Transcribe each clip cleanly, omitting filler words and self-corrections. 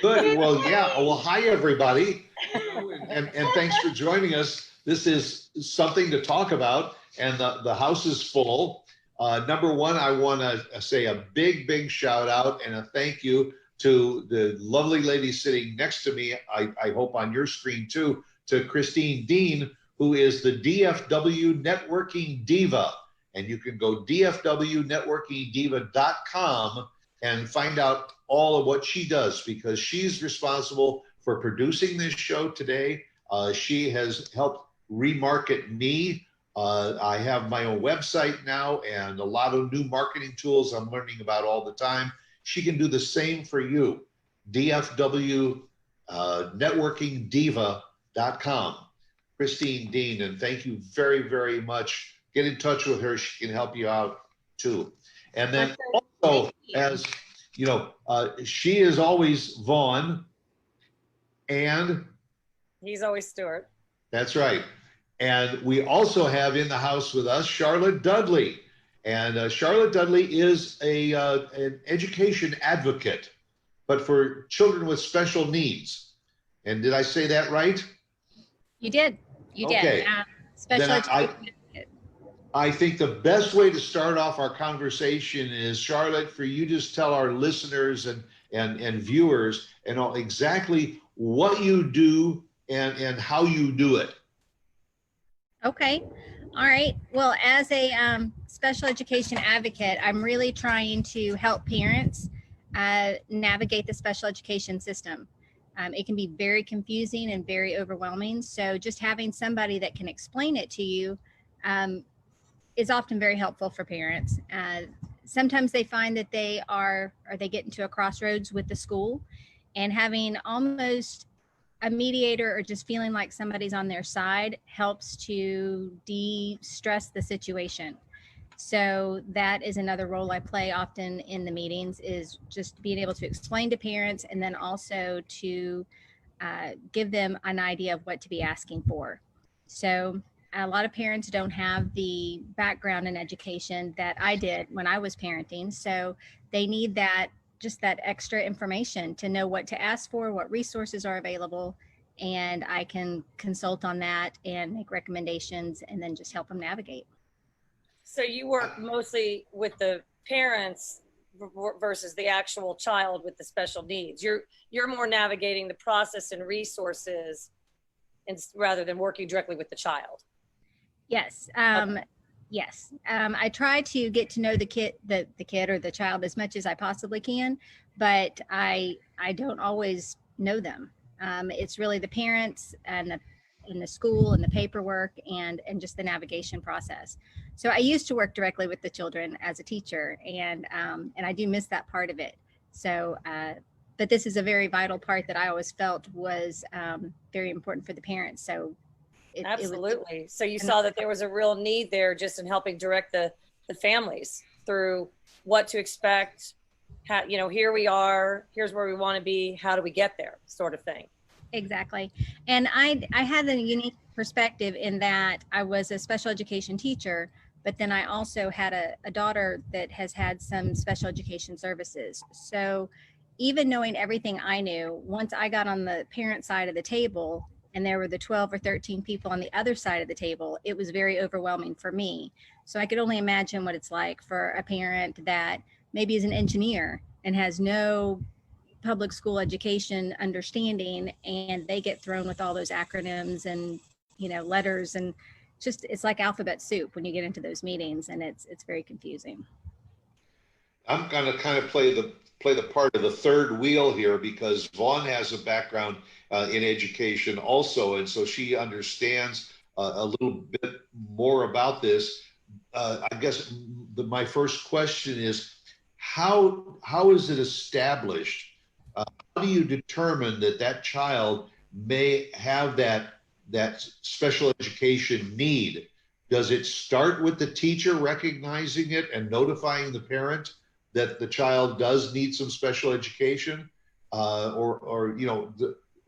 Good. Well, yeah. Well, hi, everybody. And thanks for joining us. This is something to talk about, and the house is full. Number one, I want to say a big shout out and a thank you to the lovely lady sitting next to me, I hope on your screen too, to Christine Dean, who is the DFW Networking Diva. And you can go dfwnetworkingdiva.com and find out all of what she does, because she's responsible for producing this show today. She has helped remarket me. I have my own website now and a lot of new marketing tools I'm learning about all the time. She can do the same for you. DFWNetworkingDiva.com. Christine Dean, and thank you very much. Get in touch with her. She can help you out too. And then also, as you know, she is always Vaughn, and he's always Stuart. That's right. And we also have in the house with us Charlotte Dudley. And Charlotte Dudley is an education advocate, but for children with special needs. And did I say that right? You did. You okay. did. Special education. I think the best way to start off our conversation is, Charlotte, for you just tell our listeners and viewers exactly what you do and how you do it. Okay. All right. Well, as a special education advocate, I'm really trying to help parents navigate the special education system. It can be very confusing and very overwhelming. So just having somebody that can explain it to you is often very helpful for parents. Sometimes they find that they get into a crossroads with the school, and having almost a mediator or just feeling like somebody's on their side helps to de-stress the situation. So that is another role I play often in the meetings, is just being able to explain to parents, and then also to give them an idea of what to be asking for. So a lot of parents don't have the background in education that I did when I was parenting. So they need that extra information to know what to ask for, what resources are available, and I can consult on that and make recommendations and then just help them navigate. So you work mostly with the parents versus the actual child with the special needs. You're more navigating the process and resources rather than working directly with the child. Yes. Yes. I try to get to know the kid or the child as much as I possibly can, but I don't always know them. It's really the parents and the school and the paperwork and just the navigation process. So I used to work directly with the children as a teacher, and I do miss that part of it. So, but this is a very vital part that I always felt was very important for the parents. So absolutely. So you saw that there was a real need there just in helping direct the families through what to expect, how, here we are, here's where we want to be, how do we get there, sort of thing. Exactly. And I had a unique perspective in that I was a special education teacher, but then I also had a daughter that has had some special education services. So even knowing everything I knew, once I got on the parent side of the table, and there were the 12 or 13 people on the other side of the table, it was very overwhelming for me. So I could only imagine what it's like for a parent that maybe is an engineer and has no public school education understanding, and they get thrown with all those acronyms and letters, and it's like alphabet soup when you get into those meetings, and it's very confusing. I'm going to kind of play the part of the third wheel here, because Vaughn has a background in education also, and so she understands a little bit more about this. I guess my first question is, how is it established? How do you determine that child may have that special education need? Does it start with the teacher recognizing it and notifying the parent that the child does need some special education, or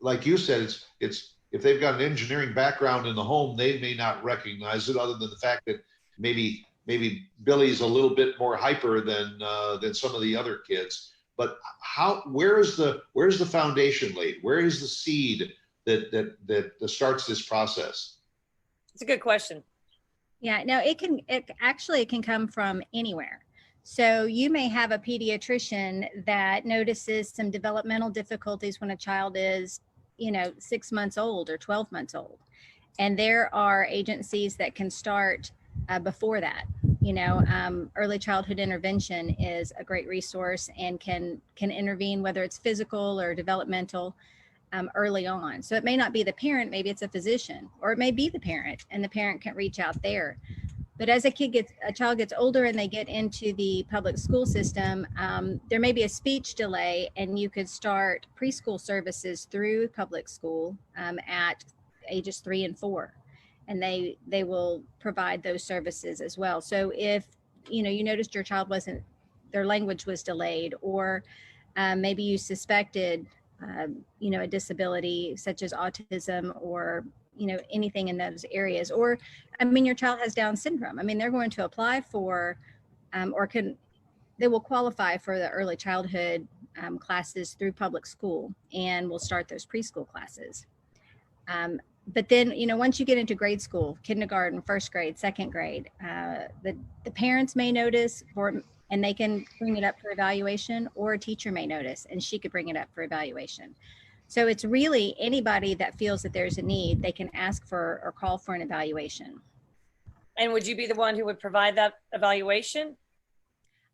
like you said, it's if they've got an engineering background in the home, they may not recognize it, other than the fact that maybe Billy's a little bit more hyper than some of the other kids. but where's the foundation laid? Where is the seed that starts this process? It's a good question. Yeah, no, it can come from anywhere. So you may have a pediatrician that notices some developmental difficulties when a child is, 6 months old or 12 months old. And there are agencies that can start before that. Early childhood intervention is a great resource and can intervene, whether it's physical or developmental, early on. So it may not be the parent, maybe it's a physician, or it may be the parent, and the parent can reach out there. But as a child gets older and they get into the public school system, there may be a speech delay, and you could start preschool services through public school at ages 3 and 4, and they will provide those services as well. So if you noticed your child their language was delayed, or maybe you suspected a disability such as autism, or anything in those areas, or your child has Down syndrome, they're going to apply for they will qualify for the early childhood classes through public school, and we'll start those preschool classes. But then, once you get into grade school, kindergarten, first grade, second grade, the parents may notice, and they can bring it up for evaluation, or a teacher may notice and she could bring it up for evaluation. So it's really anybody that feels that there's a need, they can ask for or call for an evaluation. And would you be the one who would provide that evaluation?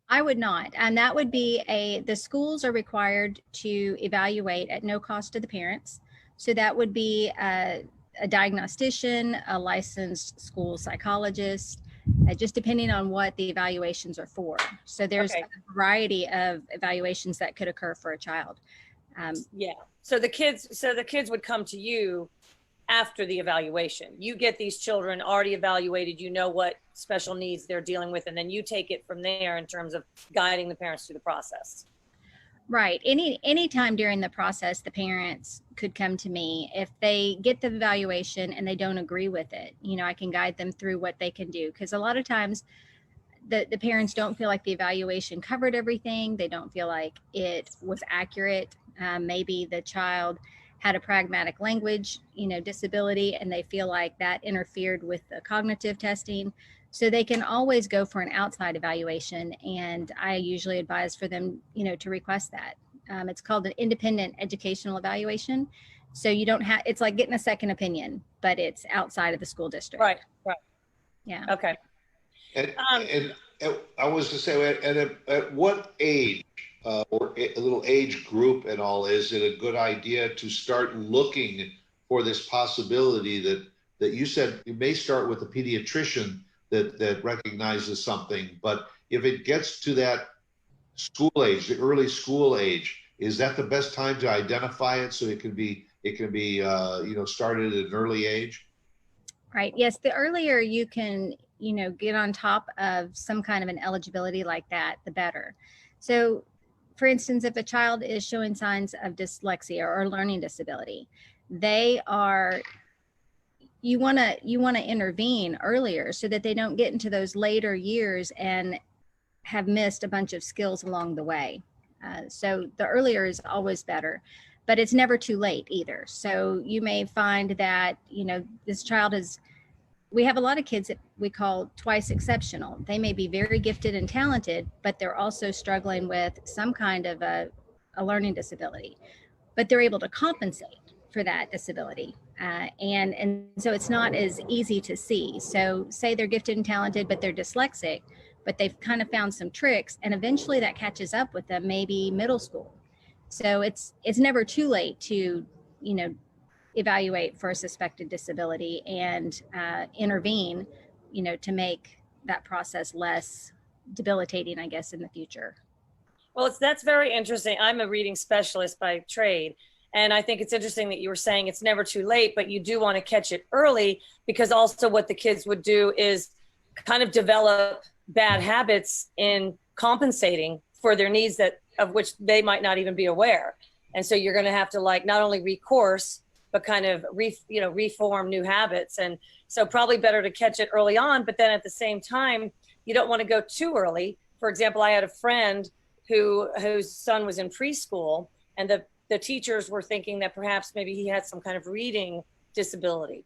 I would not. And that would be the schools are required to evaluate at no cost to the parents. So that would be a diagnostician, a licensed school psychologist, just depending on what the evaluations are for. So there's a variety of evaluations that could occur for a child. Yeah. So the kids would come to you after the evaluation. You get these children already evaluated, what special needs they're dealing with, and then you take it from there in terms of guiding the parents through the process. Right. Any time during the process, the parents could come to me. If they get the evaluation and they don't agree with it, I can guide them through what they can do. Because a lot of times the parents don't feel like the evaluation covered everything. They don't feel like it was accurate. Maybe the child had a pragmatic language, disability, and they feel like that interfered with the cognitive testing. So they can always go for an outside evaluation, and I usually advise for them, to request that. It's called an independent educational evaluation. So you don't have, it's like getting a second opinion, but it's outside of the school district. Right. Yeah. Okay. And I was to say, at what age or a little age group and all, is it a good idea to start looking for this possibility that you said you may start with a pediatrician that recognizes something, but if it gets to that school age, the early school age, is that the best time to identify it so it can be started at an early age? Right. Yes. The earlier you can, get on top of some kind of an eligibility like that, the better. So, for instance, if a child is showing signs of dyslexia or learning disability, you want to intervene earlier so that they don't get into those later years and have missed a bunch of skills along the way. So the earlier is always better, but it's never too late either. So you may find that, this child we have a lot of kids that we call twice exceptional. They may be very gifted and talented, but they're also struggling with some kind of a learning disability, but they're able to compensate for that disability. And so it's not as easy to see. So say they're gifted and talented, but they're dyslexic, but they've kind of found some tricks, and eventually that catches up with them, maybe middle school. So it's never too late to, evaluate for a suspected disability and intervene, to make that process less debilitating, I guess, in the future. Well, that's very interesting. I'm a reading specialist by trade. And I think it's interesting that you were saying it's never too late, but you do want to catch it early, because also what the kids would do is kind of develop bad habits in compensating for their needs of which they might not even be aware. And so you're going to have to not only recourse, but kind of reform new habits. And so probably better to catch it early on, but then at the same time, you don't want to go too early. For example, I had a friend whose son was in preschool, and the teachers were thinking that perhaps maybe he had some kind of reading disability.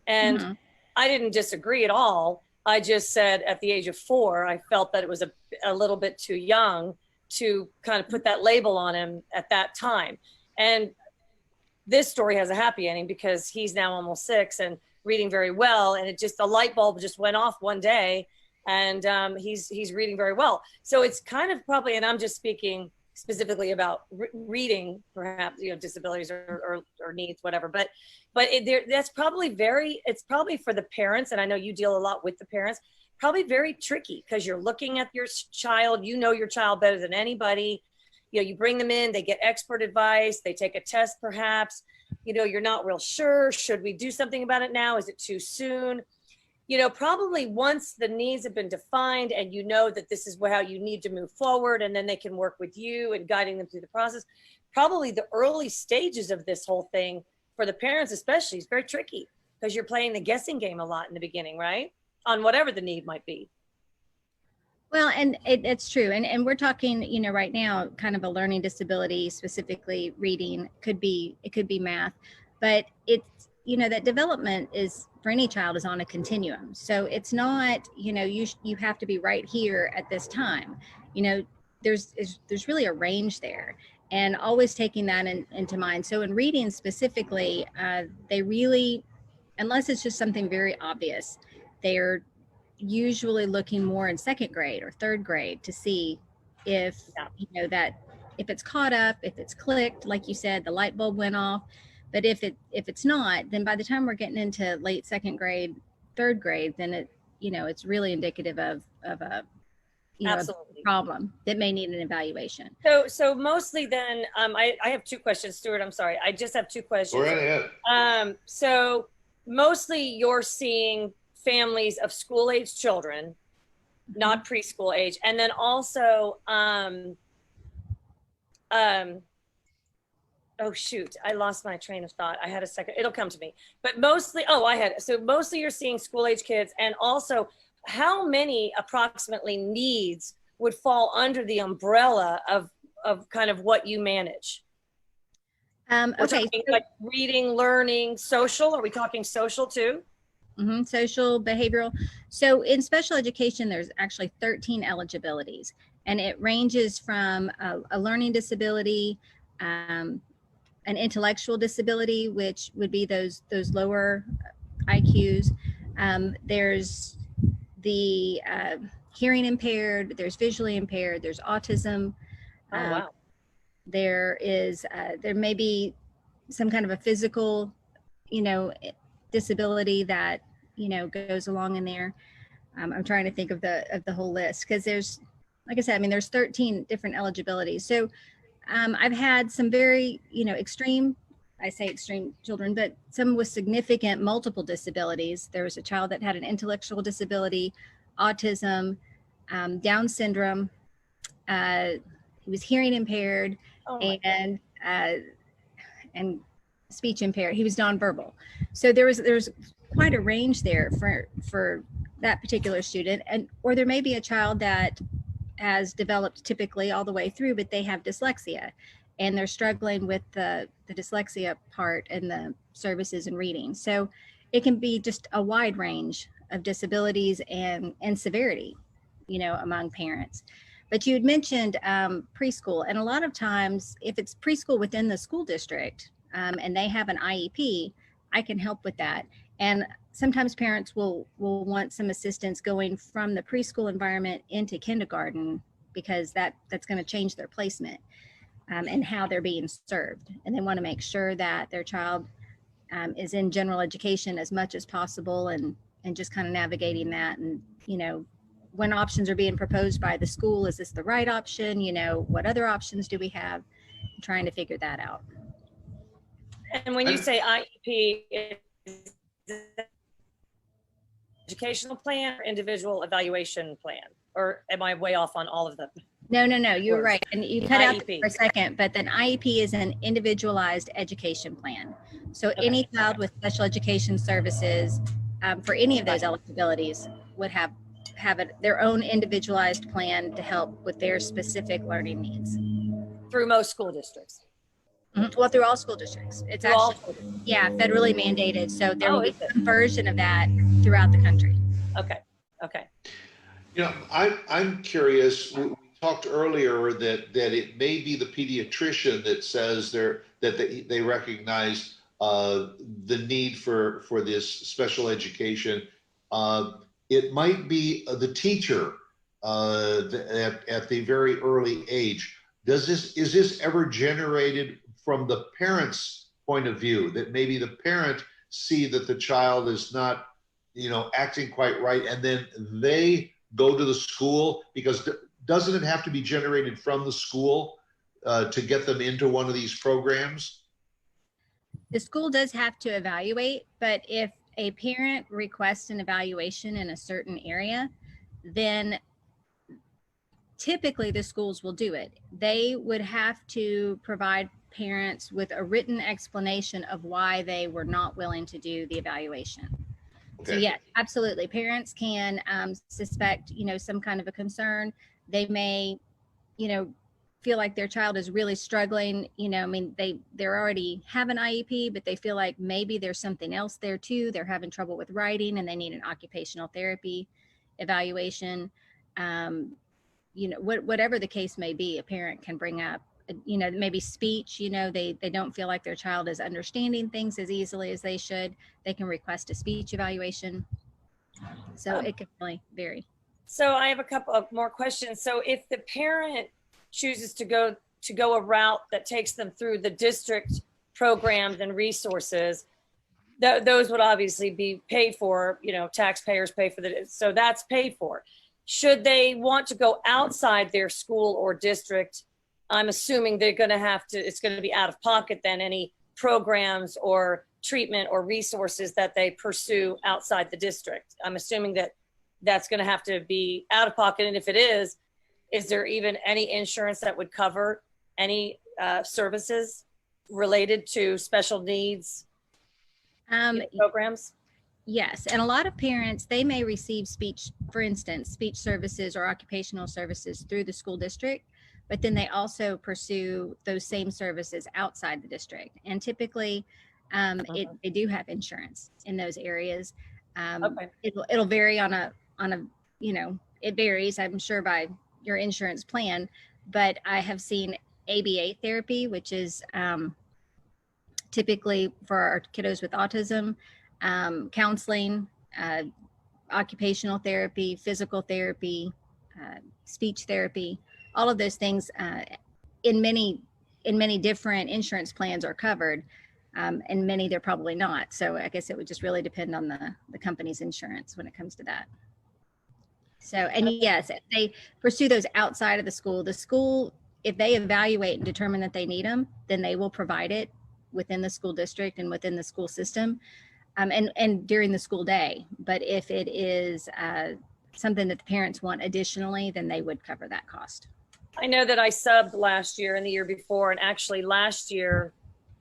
And I didn't disagree at all. I just said at the age of 4, I felt that it was a little bit too young to kind of put that label on him at that time. And this story has a happy ending because he's now almost 6 and reading very well. And it just, the light bulb just went off one day, and he's reading very well. So it's kind of probably, and I'm just speaking specifically about reading, perhaps, you know, disabilities or needs, whatever. But that's probably it's probably for the parents, and I know you deal a lot with the parents, probably very tricky because you're looking at your child, you know your child better than anybody. You know, you bring them in, they get expert advice, they take a test perhaps, you know, you're not real sure, should we do something about it now? Is it too soon? You know, probably once the needs have been defined and you know that this is how you need to move forward, and then they can work with you and guiding them through the process, probably the early stages of this whole thing for the parents especially is very tricky because you're playing the guessing game a lot in the beginning, right? On whatever the need might be. Well, and it's true. And we're talking, you know, right now, kind of a learning disability, specifically reading, it could be math, but it's, you know, that development is for any child is on a continuum. So it's not, you know, you have to be right here at this time. You know, there's really a range there, and always taking that into mind. So in reading specifically, they really, unless it's just something very obvious, they're usually looking more in 2nd grade or 3rd grade to see if, you know, that if it's caught up, if it's clicked, like you said, the light bulb went off. But if it's not, then by the time we're getting into late 2nd grade, 3rd grade, then it, you know, it's really indicative of a, you know, a problem that may need an evaluation. So mostly then, I have 2 questions, Stuart. I'm sorry. I just have 2 questions. Go right ahead. So mostly you're seeing families of school age children, not preschool age. And then also, oh shoot, I lost my train of thought. I had a second, it'll come to me. But mostly, so mostly you're seeing school age kids, and also how many approximately needs would fall under the umbrella of kind of what you manage? Okay. Talking, like reading, learning, social. Are we talking social too? Social, behavioral. So in special education, there's actually 13 eligibilities, and it ranges from a learning disability, an intellectual disability, which would be those lower IQs. There's the hearing impaired, there's visually impaired, there's autism. Wow. There may be some kind of a physical, you know, disability that, you know, goes along in there. I'm trying to think of the whole list, because there's, like I said, I mean, there's 13 different eligibilities. So I've had some very, you know, extreme children, but some with significant multiple disabilities. There was a child that had an intellectual disability, autism, Down syndrome. He was hearing impaired, and speech impaired. He was nonverbal. So there's quite a range there for that particular student. Or there may be a child that has developed typically all the way through, but they have dyslexia, and they're struggling with the dyslexia part and the services and reading. So it can be just a wide range of disabilities and severity, you know, among parents. But you had mentioned preschool, and a lot of times if it's preschool within the school district and they have an IEP, I can help with that. And sometimes parents will want some assistance going from the preschool environment into kindergarten, because that's going to change their placement and how they're being served. And they want to make sure that their child is in general education as much as possible, and just kind of navigating that. And, you know, when options are being proposed by the school, is this the right option? You know, what other options do we have? I'm trying to figure that out. And when you say IEP, is educational plan or individual evaluation plan? Or am I way off on all of them? No, you're right. And you cut out for a second, but then IEP is an individualized education plan. So any child with special education services for any of those eligibilities would have have their own individualized plan to help with their specific learning needs. through most school districts. Well, through all school districts. It's Through all actually, yeah, federally mandated. So there will Oh, be is it? some version of that throughout the country. Okay. Okay. You know, I'm curious. We talked earlier that it may be the pediatrician that says they recognize the need for this special education. It might be the teacher at the very early age. Is this ever generated from the parent's point of view, that maybe the parent see that the child is not, acting quite right, and then they go to the school? Because doesn't it have to be generated from the school to get them into one of these programs? The school does have to evaluate, but if a parent requests an evaluation in a certain area, then typically the schools will do it. They would have to provide parents with a written explanation of why they were not willing to do the evaluation. Okay. So yes, absolutely. Parents can suspect, some kind of a concern. They may, feel like their child is really struggling. They already have an IEP, but they feel like maybe there's something else there too. They're having trouble with writing and they need an occupational therapy evaluation. Whatever the case may be, a parent can bring up, maybe speech, they don't feel like their child is understanding things as easily as they should. They can request a speech evaluation. So it can really vary. So I have a couple of more questions. So if the parent chooses to go a route that takes them through the district programs and resources, those would obviously be paid for, taxpayers pay for so that's paid for. Should they want to go outside their school or district, I'm assuming they're going to it's going to be out of pocket then, any programs or treatment or resources that they pursue outside the district. I'm assuming that's going to have to be out of pocket. And if it is there even any insurance that would cover any services related to special needs programs? Yes. And a lot of parents, they may receive speech, for instance, speech services or occupational services through the school district, but then they also pursue those same services outside the district. And typically they do have insurance in those areas. Okay. It'll vary on a, it varies, I'm sure, by your insurance plan, but I have seen ABA therapy, which is typically for our kiddos with autism, counseling, occupational therapy, physical therapy, speech therapy, all of those things in many different insurance plans are covered, and many they're probably not. So I guess it would just really depend on the company's insurance when it comes to that. So, and yes, if they pursue those outside of the school, if they evaluate and determine that they need them, then they will provide it within the school district and within the school system, and during the school day. But if it is something that the parents want additionally, then they would cover that cost. I know that I subbed last year and the year before, and actually last year,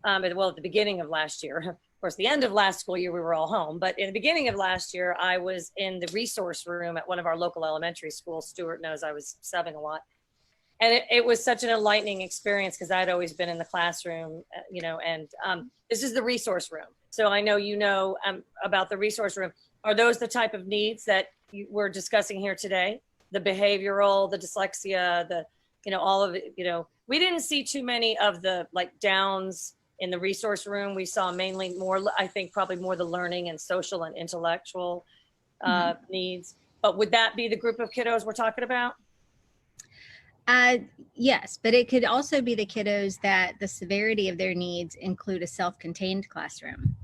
at the beginning of last year, of course, the end of last school year, we were all home. But in the beginning of last year, I was in the resource room at one of our local elementary schools. Stuart knows I was subbing a lot. And it was such an enlightening experience because I'd always been in the classroom, and this is the resource room. So I know about the resource room. Are those the type of needs that we're discussing here today? The behavioral, the dyslexia, all of it, we didn't see too many of the Downs in the resource room. We saw mainly more, I think probably more the learning and social and intellectual needs. But would that be the group of kiddos we're talking about? Yes, but it could also be the kiddos that the severity of their needs include a self-contained classroom.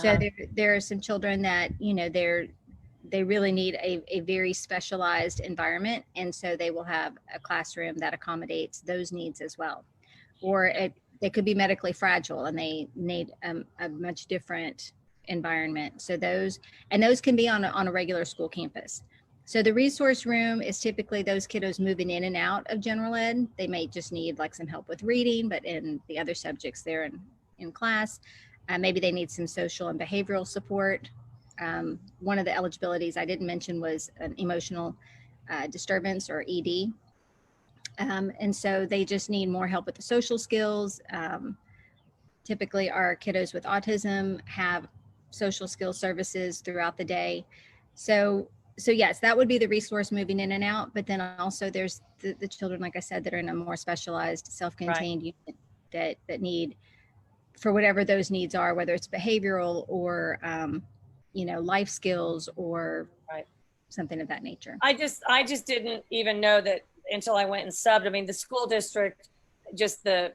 So there are some children that, they really need a very specialized environment. And so they will have a classroom that accommodates those needs as well. Or they could be medically fragile and they need a much different environment. So those can be on a regular school campus. So the resource room is typically those kiddos moving in and out of general ed. They may just need some help with reading, but in the other subjects they're in class. Maybe they need some social and behavioral support. one of the eligibilities I didn't mention was an emotional disturbance, or ED. And so they just need more help with the social skills. Typically our kiddos with autism have social skills services throughout the day. So yes, that would be the resource moving in and out. But then also there's the children, like I said, that are in a more specialized self-contained unit that need, for whatever those needs are, whether it's behavioral or, life skills or something of that nature. I just didn't even know that until I went and subbed. I mean, the school district, just a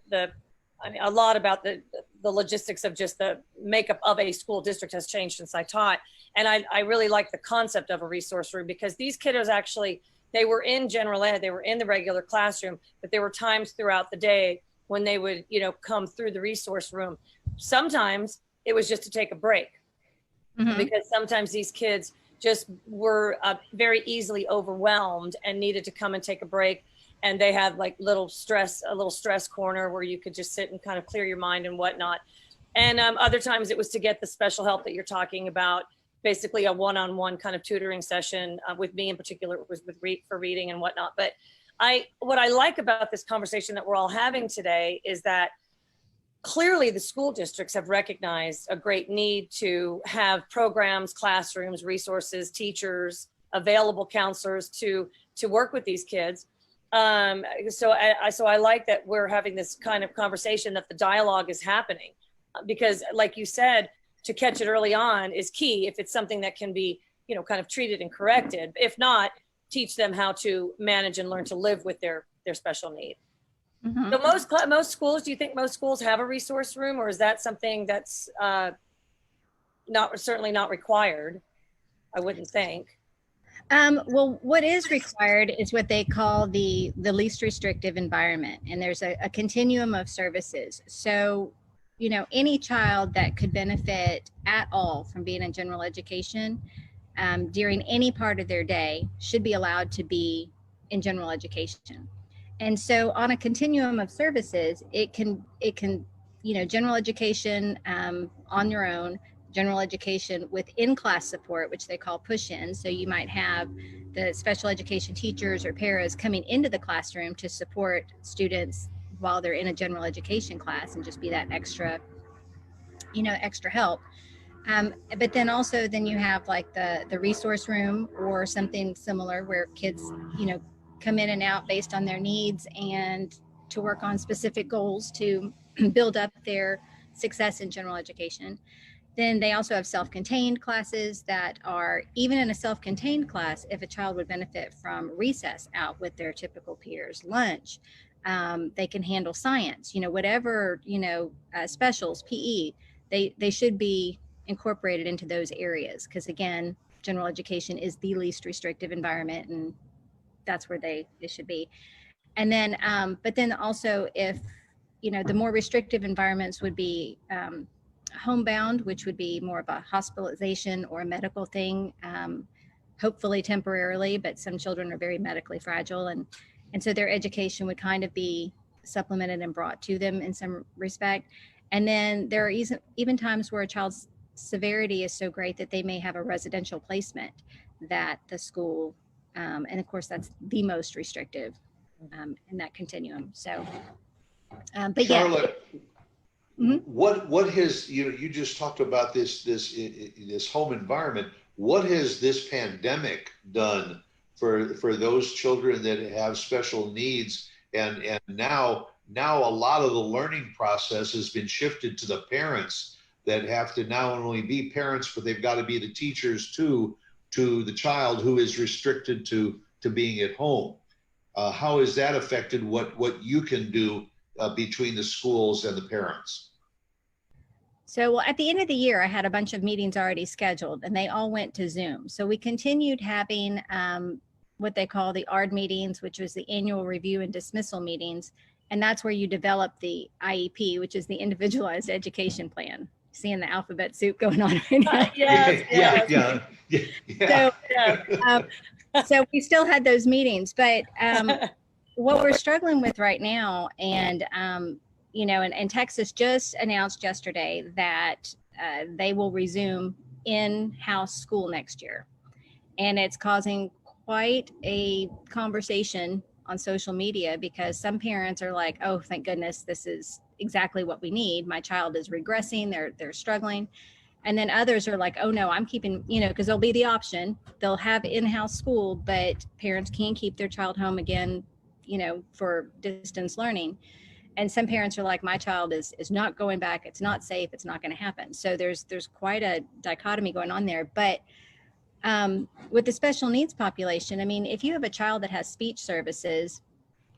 lot about the logistics of just the makeup of a school district has changed since I taught. And I really like the concept of a resource room, because these kiddos actually, they were in general ed, they were in the regular classroom, but there were times throughout the day when they would, come through the resource room. Sometimes it was just to take a break, because sometimes these kids just were very easily overwhelmed and needed to come and take a break. And they had like a little stress corner where you could just sit and kind of clear your mind and whatnot. And other times it was to get the special help that you're talking about, basically a one-on-one kind of tutoring session with me in particular, it was for reading and whatnot. But what I like about this conversation that we're all having today is that clearly the school districts have recognized a great need to have programs, classrooms, resources, teachers, available counselors to work with these kids. So I like that we're having this kind of conversation, that the dialogue is happening, because like you said, to catch it early on is key if it's something that can be, kind of treated and corrected. If not, teach them how to manage and learn to live with their special need. So most schools, do you think most schools have a resource room, or is that something that's certainly not required? I wouldn't think. Well, what is required is what they call the least restrictive environment. And there's a continuum of services. So, any child that could benefit at all from being in general education during any part of their day should be allowed to be in general education. And so on a continuum of services, it can, general education on your own, general education with in-class support, which they call push-in. So you might have the special education teachers or paras coming into the classroom to support students while they're in a general education class, and just be that extra help. But then also you have like the resource room or something similar where kids, come in and out based on their needs and to work on specific goals to build up their success in general education. Then they also have self-contained classes that are, even in a self-contained class, if a child would benefit from recess out with their typical peers, lunch, they can handle science, whatever, specials, PE, they should be incorporated into those areas. Because again, general education is the least restrictive environment, and that's where they should be. And then, but then also if, the more restrictive environments would be homebound, which would be more of a hospitalization or a medical thing, hopefully temporarily, but some children are very medically fragile. And so their education would kind of be supplemented and brought to them in some respect. And then there are even times where a child's severity is so great that they may have a residential placement that the school, and of course that's the most restrictive in that continuum. So, but Charlotte, yeah. what has, you just talked about this home environment. What has this pandemic done for those children that have special needs? And now a lot of the learning process has been shifted to the parents that have to not only be parents, but they've got to be the teachers too, to the child who is restricted to being at home. How has that affected what you can do between the schools and the parents? So, well, at the end of the year, I had a bunch of meetings already scheduled, and they all went to Zoom. So we continued having what they call the ARD meetings, which was the annual review and dismissal meetings. And that's where you develop the IEP, which is the individualized education plan. Seeing the alphabet soup going on right now. Yeah. So we still had those meetings, but what we're struggling with right now, and and Texas just announced yesterday that they will resume in-house school next year. And it's causing quite a conversation on social media because some parents are like, oh, thank goodness, this is exactly what we need. My child is regressing, they're struggling. And then others are like, oh no, I'm keeping, because there'll be the option, they'll have in-house school, but parents can keep their child home again, for distance learning. And some parents are like, my child is not going back, it's not safe, it's not going to happen. So there's quite a dichotomy going on there. But with the special needs population, I mean, if you have a child that has speech services,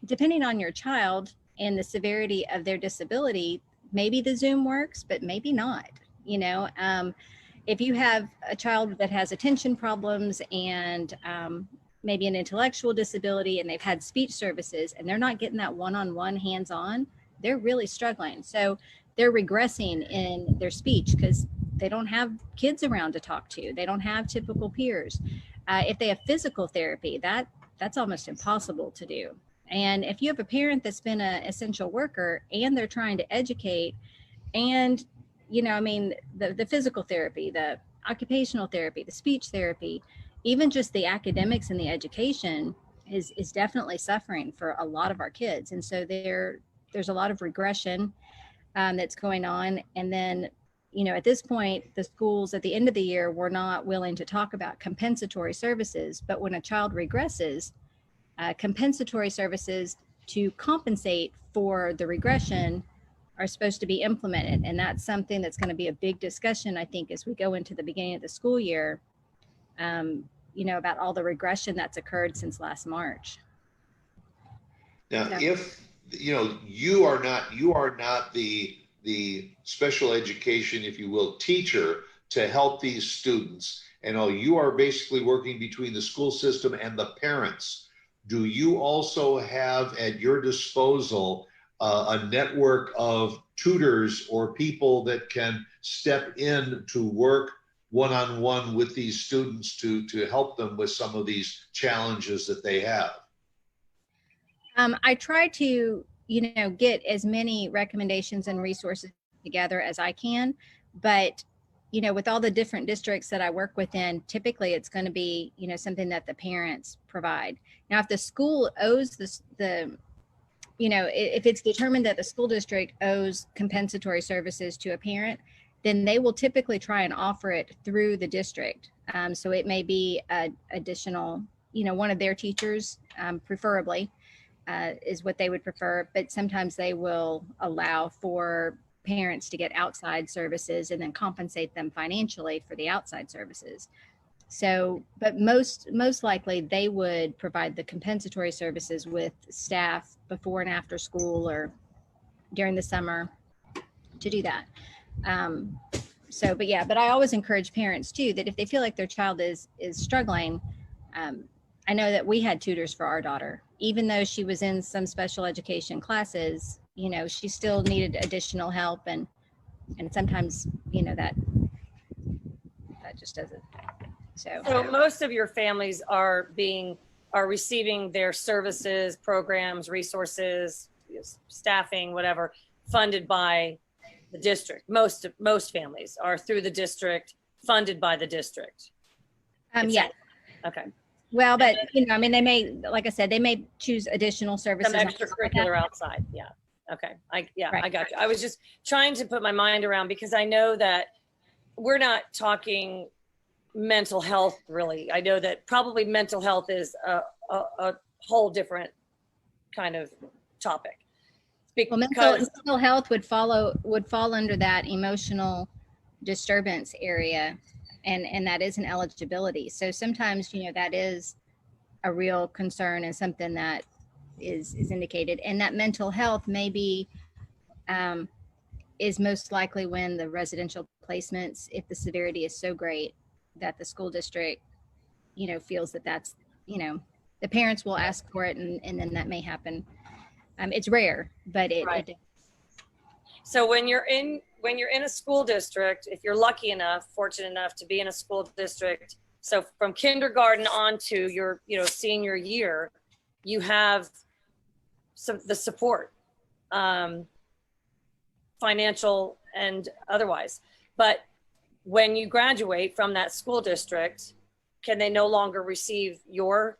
depending on your child and the severity of their disability, maybe the Zoom works, but maybe not. If you have a child that has attention problems and maybe an intellectual disability and they've had speech services and they're not getting that one-on-one hands-on, they're really struggling. So they're regressing in their speech because they don't have kids around to talk to. They don't have typical peers. If they have physical therapy, that's almost impossible to do. And if you have a parent that's been an essential worker and they're trying to educate and, the physical therapy, the occupational therapy, the speech therapy, even just the academics and the education is definitely suffering for a lot of our kids. And so there's a lot of regression that's going on. And then, at this point, the schools at the end of the year were not willing to talk about compensatory services. But when a child regresses, compensatory services to compensate for the regression are supposed to be implemented. And that's something that's going to be a big discussion, I think, as we go into the beginning of the school year, about all the regression that's occurred since last March. Now, if, you are not the special education, if you will, teacher to help these students, and you are basically working between the school system and the parents, do you also have at your disposal a network of tutors or people that can step in to work one-on-one with these students to help them with some of these challenges that they have? I try to, get as many recommendations and resources together as I can, but, with all the different districts that I work within, typically it's going to be, something that the parents provide. Now, if the school owes if it's determined that the school district owes compensatory services to a parent, then they will typically try and offer it through the district. So it may be additional, one of their teachers, preferably, is what they would prefer, but sometimes they will allow for parents to get outside services and then compensate them financially for the outside services. So, but most likely they would provide the compensatory services with staff before and after school or during the summer to do that. But I always encourage parents too, that if they feel like their child is struggling, I know that we had tutors for our daughter, even though she was in some special education classes, she still needed additional help. And sometimes, that just doesn't. So most of your families are receiving their services, programs, resources, staffing, whatever, funded by the district. Most families are through the district, funded by the district. Yeah. Okay. Well, but they may, like I said, they may choose additional services. Some extracurricular outside. Yeah. Okay. Right. I got you. I was just trying to put my mind around, because I know that we're not talking mental health, really. I know that probably mental health is a whole different kind of topic. Well, mental health would fall under that emotional disturbance area, and that is an eligibility. So sometimes, that is a real concern and something that is indicated. And that mental health maybe is most likely when the residential placements, if the severity is so great that the school district, feels that that's, the parents will ask for it, and then that may happen. It's rare, but it. So when you're in a school district, if you're lucky enough, fortunate enough to be in a school district, so from kindergarten on to your, senior year, you have the support, financial and otherwise. But when you graduate from that school district, can they no longer receive your,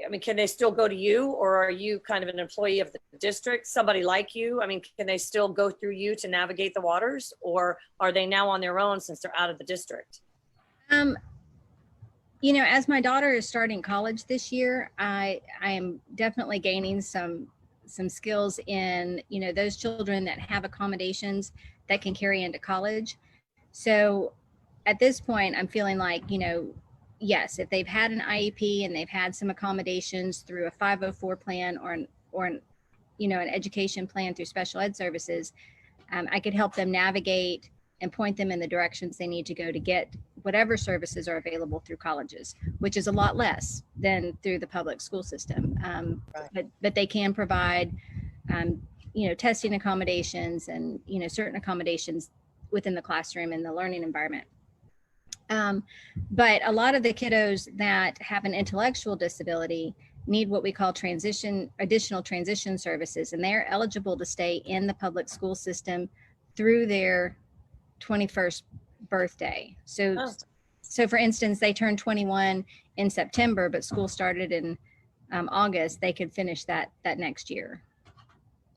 I mean, can they still go to you, or are you kind of an employee of the district, somebody like you? I mean, can they still go through you to navigate the waters, or are they now on their own since they're out of the district? You know, as my daughter is starting college this year, I am definitely gaining some skills in, you know, those children that have accommodations that can carry into college. So at this point, I'm feeling like, you know, yes, if they've had an IEP and they've had some accommodations through a 504 plan or an you know, an education plan through special ed services, I could help them navigate and point them in the directions they need to go to get whatever services are available through colleges, which is a lot less than through the public school system. But they can provide, you know, testing accommodations and, you know, certain accommodations within the classroom and the learning environment. But a lot of the kiddos that have an intellectual disability need what we call additional transition services, and they're eligible to stay in the public school system through their 21st birthday. So for instance, they turned 21 in September, but school started in August. They could finish that next year.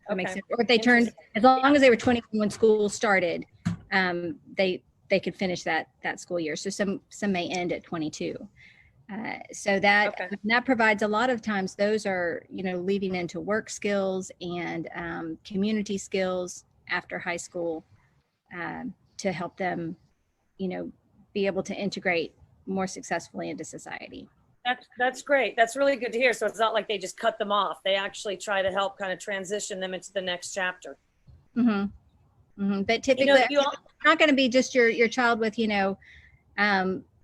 That makes sense. Or if they turned, as long as they were 21 when school started, they could finish that school year. So some may end at 22. So that provides a lot of times, those are, you know, leading into work skills and community skills after high school, to help them, you know, be able to integrate more successfully into society. That's great. That's really good to hear. So it's not like they just cut them off. They actually try to help kind of transition them into the next chapter. But typically, you know, it's not going to be just your child with, you know,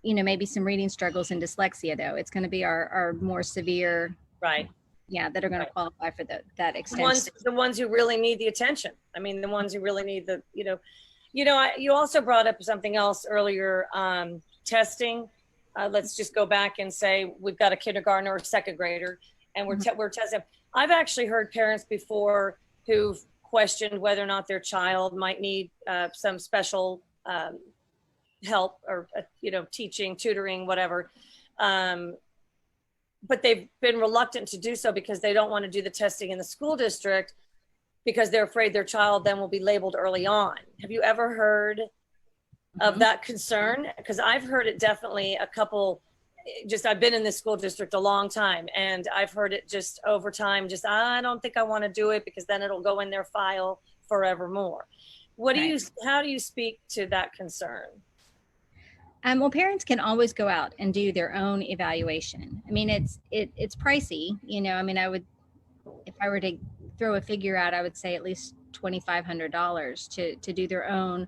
maybe some reading struggles and dyslexia, though. It's going to be our more severe, right? Yeah, that are going to qualify for that extension. The ones who really need the attention. I mean, the ones who really need the, you also brought up something else earlier, testing. Let's just go back and say we've got a kindergartner or second grader, and we're testing. I've actually heard parents before who've questioned whether or not their child might need some special help or, teaching, tutoring, whatever. But they've been reluctant to do so because they don't want to do the testing in the school district because they're afraid their child then will be labeled early on. Have you ever heard of that concern? Because I've heard it definitely a couple, I've been in this school district a long time, and I've heard it just over time, I don't think I want to do it because then it'll go in their file forevermore. How do you speak to that concern? Well, parents can always go out and do their own evaluation. I mean, it's pricey, I mean, if I were to throw a figure out, I would say at least $2,500 to do their own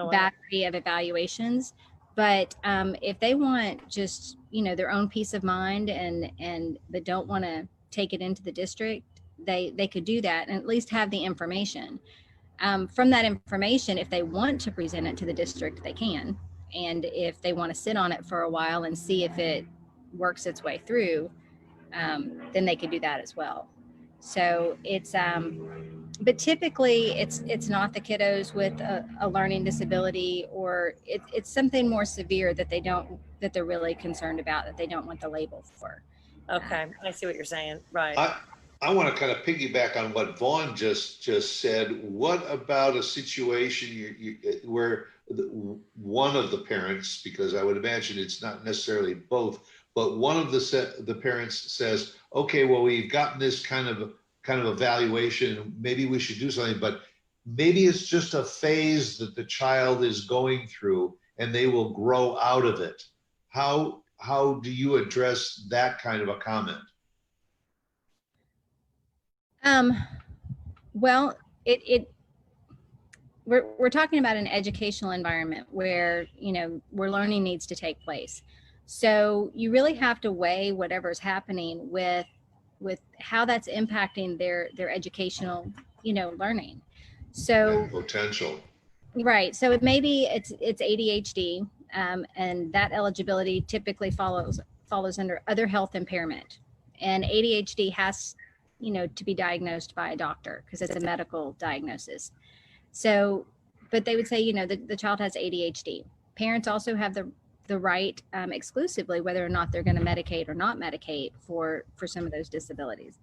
battery of evaluations. But if they want just, their own peace of mind and they don't want to take it into the district, they could do that and at least have the information. From that information, if they want to present it to the district, they can. And if they want to sit on it for a while and see if it works its way through, then they could do that as well. So it's, but typically it's not the kiddos with a learning disability, or it's something more severe that they're really concerned about, that they don't want the label for. Okay, I see what you're saying. Right. I want to kind of piggyback on what Vaughn just said. What about a situation where one of the parents, because I would imagine it's not necessarily both, but one of the parents says, okay, well, we've gotten this kind of evaluation, maybe we should do something, but maybe it's just a phase that the child is going through and they will grow out of it. How do you address that kind of a comment? Well, we're talking about an educational environment where, where learning needs to take place. So you really have to weigh whatever's happening with how that's impacting their educational, learning. So potential. Right. So maybe it's ADHD, and that eligibility typically follows under other health impairment, and ADHD has to be diagnosed by a doctor because it's a medical diagnosis. So, but they would say, the child has ADHD. Parents also have the right exclusively whether or not they're going to medicate or not medicate for some of those disabilities.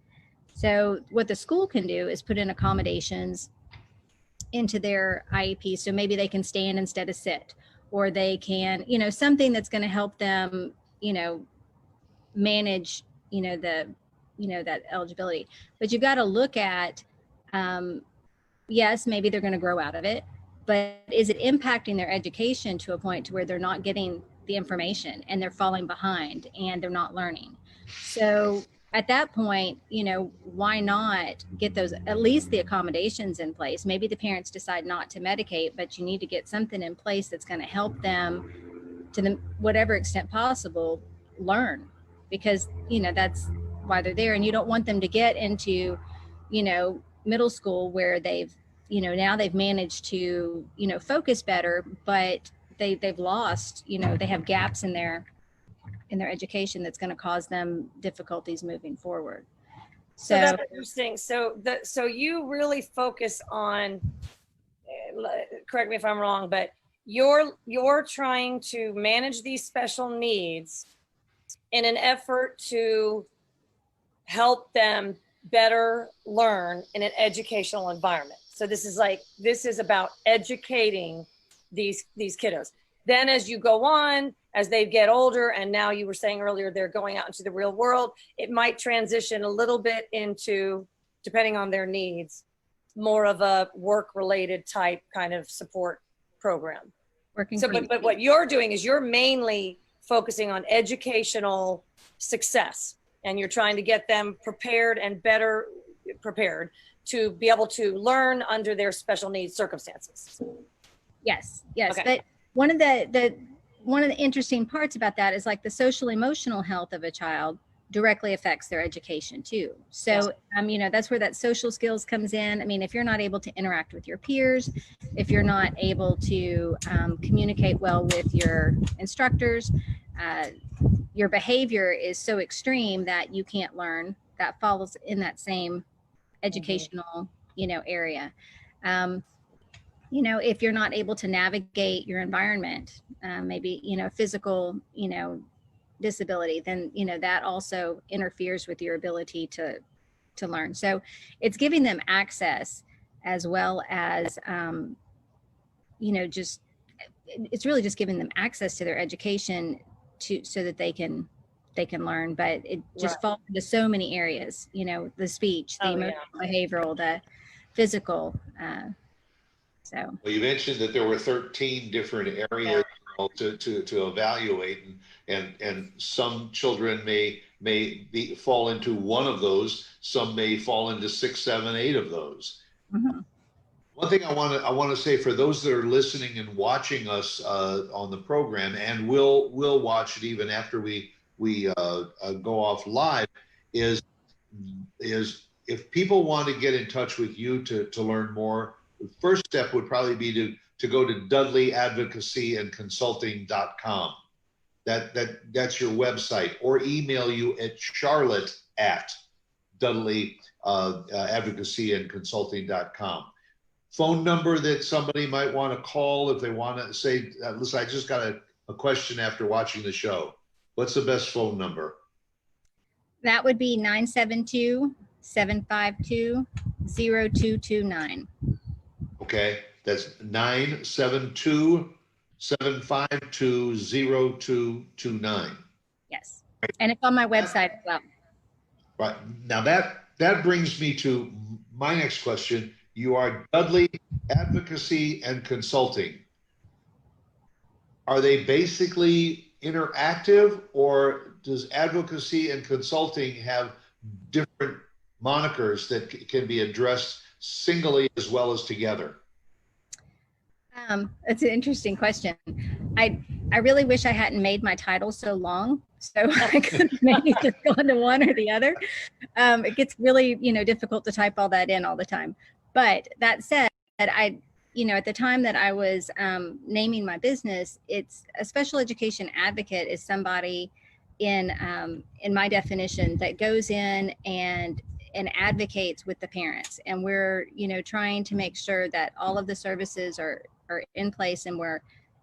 So what the school can do is put in accommodations into their IEP. So maybe they can stand instead of sit, or they can, something that's going to help them, manage, that eligibility. But you've got to look at, yes, maybe they're going to grow out of it, but is it impacting their education to a point to where they're not getting the information and they're falling behind and they're not learning? So at that point, why not get those, at least the accommodations in place? Maybe the parents decide not to medicate, but you need to get something in place that's going to help them to the whatever extent possible learn, because that's why they're there. And you don't want them to get into middle school where they've now they've managed to focus better, but they've lost, they have gaps in their education that's going to cause them difficulties moving forward. So that's interesting. So you really focus on, correct me if I'm wrong, but you're trying to manage these special needs in an effort to help them better learn in an educational environment. So this is about educating these kiddos. Then as you go on, as they get older, and now you were saying earlier, they're going out into the real world, it might transition a little bit into, depending on their needs, more of a work-related type kind of support program. But what you're doing is you're mainly focusing on educational success, and you're trying to get them prepared and better prepared to be able to learn under their special needs circumstances. Yes. Okay. But one of the interesting parts about that is like the social emotional health of a child directly affects their education too. So, that's where that social skills comes in. I mean, if you're not able to interact with your peers, if you're not able to communicate well with your instructors, your behavior is so extreme that you can't learn. That falls in that same educational, area. If you're not able to navigate your environment, maybe, physical, disability, then, that also interferes with your ability to learn. So it's giving them access as well as, it's really just giving them access to their education so that they can learn, but it just falls into so many areas, the speech, the emotional, behavioral, the physical, so. Well, you mentioned that there were 13 different areas to evaluate, and some children may fall into one of those. Some may fall into 6, 7, 8 of those. Mm-hmm. One thing I want to say for those that are listening and watching us on the program, and will watch it even after we go off live, is if people want to get in touch with you to learn more, the first step would probably be to go to dudleyadvocacyandconsulting.com. That's your website, or email you at charlotte@dudleyadvocacyandconsulting.com. Phone number that somebody might want to call if they want to say, listen, I just got a question after watching the show. What's the best phone number? That would be 972-752-0229. Okay, that's 972-752-0229. Yes, and it's on my website as well. Right, now that brings me to my next question. You are Dudley Advocacy and Consulting. Are they basically interactive, or does advocacy and consulting have different monikers that can be addressed singly as well as together? That's an interesting question. I really wish I hadn't made my title so long, so I could have maybe just gone to one or the other. It gets really, difficult to type all that in all the time. But that said, at the time that I was naming my business, it's a special education advocate is somebody in my definition that goes in and advocates with the parents, and we're trying to make sure that all of the services are in place, and we're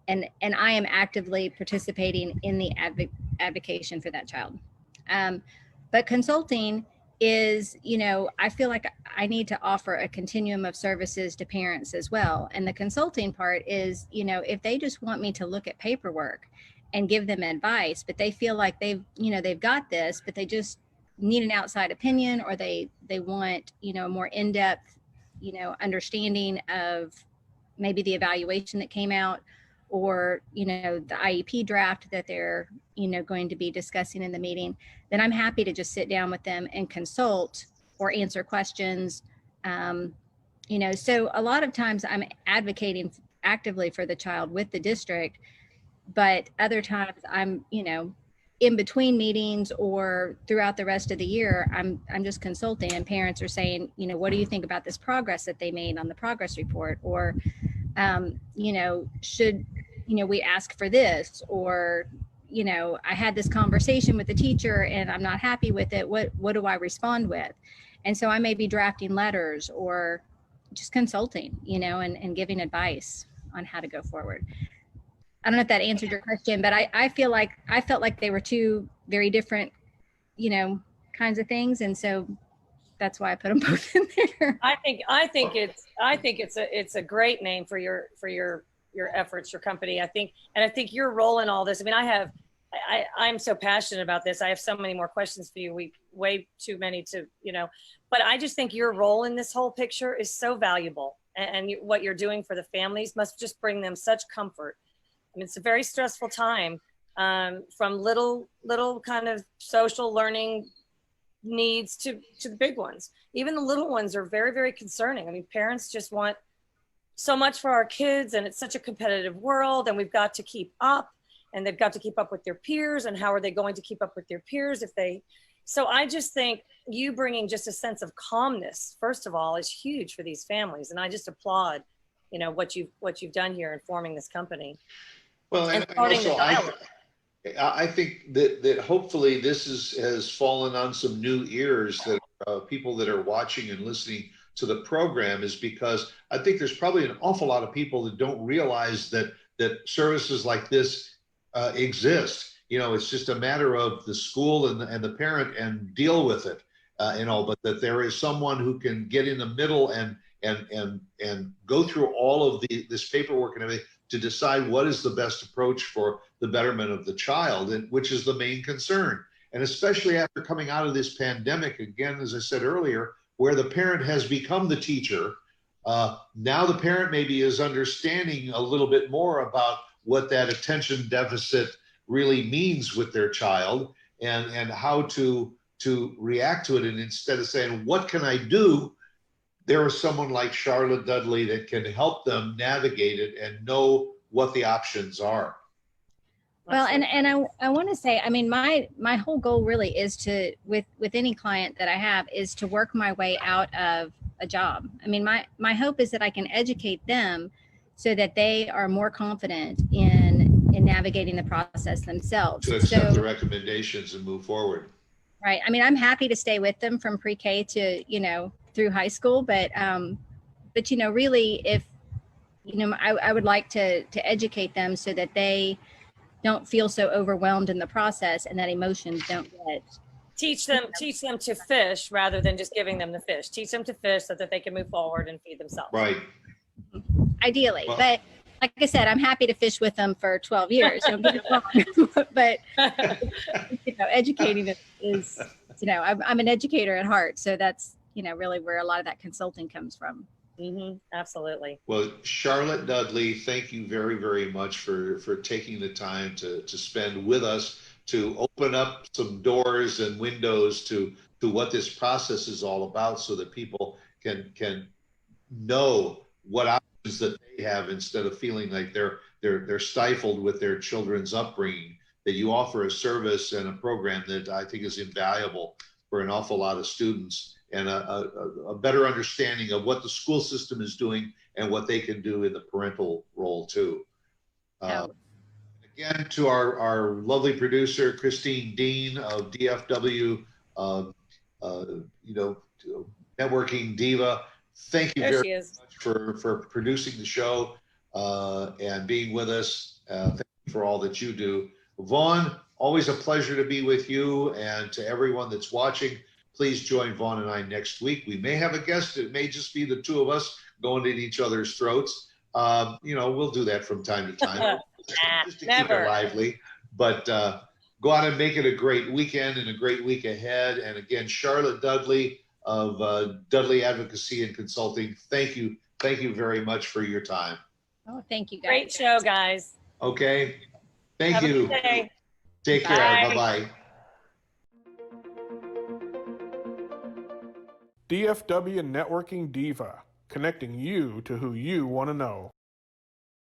and I am actively participating in the advocation for that child. But consulting is, I feel like I need to offer a continuum of services to parents as well. And the consulting part is, if they just want me to look at paperwork and give them advice, but they feel like they've got this, but they just need an outside opinion, or they want, a more in-depth, understanding of maybe the evaluation that came out, or, the IEP draft that they're, going to be discussing in the meeting, then I'm happy to just sit down with them and consult or answer questions. So a lot of times I'm advocating actively for the child with the district, but other times I'm, in between meetings or throughout the rest of the year, I'm just consulting, and parents are saying, what do you think about this progress that they made on the progress report? Or, should, we ask for this? Or, I had this conversation with the teacher and I'm not happy with it. What do I respond with? And so I may be drafting letters or just consulting, and giving advice on how to go forward. I don't know if that answered your question, but I felt like they were two very different, kinds of things. And so that's why I put them both in there. I think it's a great name for your efforts, your company. I think your role in all this. I mean, I'm so passionate about this. I have so many more questions for you. We way too many to, but I just think your role in this whole picture is so valuable, and what you're doing for the families must just bring them such comfort. I mean, it's a very stressful time, from little kind of social learning needs to the big ones. Even the little ones are very, very concerning. I mean, parents just want so much for our kids, and it's such a competitive world, and we've got to keep up, and they've got to keep up with their peers, and how are they going to keep up with their peers so I just think you bringing just a sense of calmness, first of all, is huge for these families. And I just applaud, what you've done here in forming this company. Well, and also I think that hopefully this has fallen on some new ears, that people that are watching and listening to the program, is because I think there's probably an awful lot of people that don't realize that services like this exist. It's just a matter of the school and the parent and deal with it, but that there is someone who can get in the middle and go through all of this paperwork and everything to decide what is the best approach for the betterment of the child, and which is the main concern. And especially after coming out of this pandemic, again, as I said earlier, where the parent has become the teacher, now the parent maybe is understanding a little bit more about what that attention deficit really means with their child, and how to react to it. And instead of saying, what can I do? There is someone like Charlotte Dudley that can help them navigate it and know what the options are. Well, and I want to say, I mean, my whole goal really is to, with any client that I have, is to work my way out of a job. I mean, my hope is that I can educate them so that they are more confident in navigating the process themselves. To accept the recommendations and move forward. Right. I mean, I'm happy to stay with them from pre-K to, through high school, but really, if, I would like to educate them so that they don't feel so overwhelmed in the process, and that emotions don't get. Teach them to fish rather than just giving them the fish. Teach them to fish so that they can move forward and feed themselves. Right. Ideally, well, but like I said, I'm happy to fish with them for 12 years. Don't get it wrong. But educating them is, I'm an educator at heart, so that's really where a lot of that consulting comes from. Mm-hmm. Absolutely. Well, Charlotte Dudley, thank you very, very much for taking the time to spend with us, to open up some doors and windows to what this process is all about, so that people can know what options that they have, instead of feeling like they're stifled with their children's upbringing. That you offer a service and a program that I think is invaluable for an awful lot of students, and a better understanding of what the school system is doing and what they can do in the parental role too. Again, to our lovely producer, Christine Dean of DFW, Networking Diva, thank you very much for producing the show. and being with us. Thank you for all that you do. Vaughn, always a pleasure to be with you, and to everyone that's watching, please join Vaughn and I next week. We may have a guest. It may just be the two of us going at each other's throats. We'll do that from time to time, just to keep it lively. But go out and make it a great weekend and a great week ahead. And again, Charlotte Dudley of Dudley Advocacy and Consulting, thank you. Thank you very much for your time. Oh, thank you, guys. Great show, guys. Okay. Thank Have you. a good day. Take care. Bye-bye. DFW Networking Diva, connecting you to who you want to know.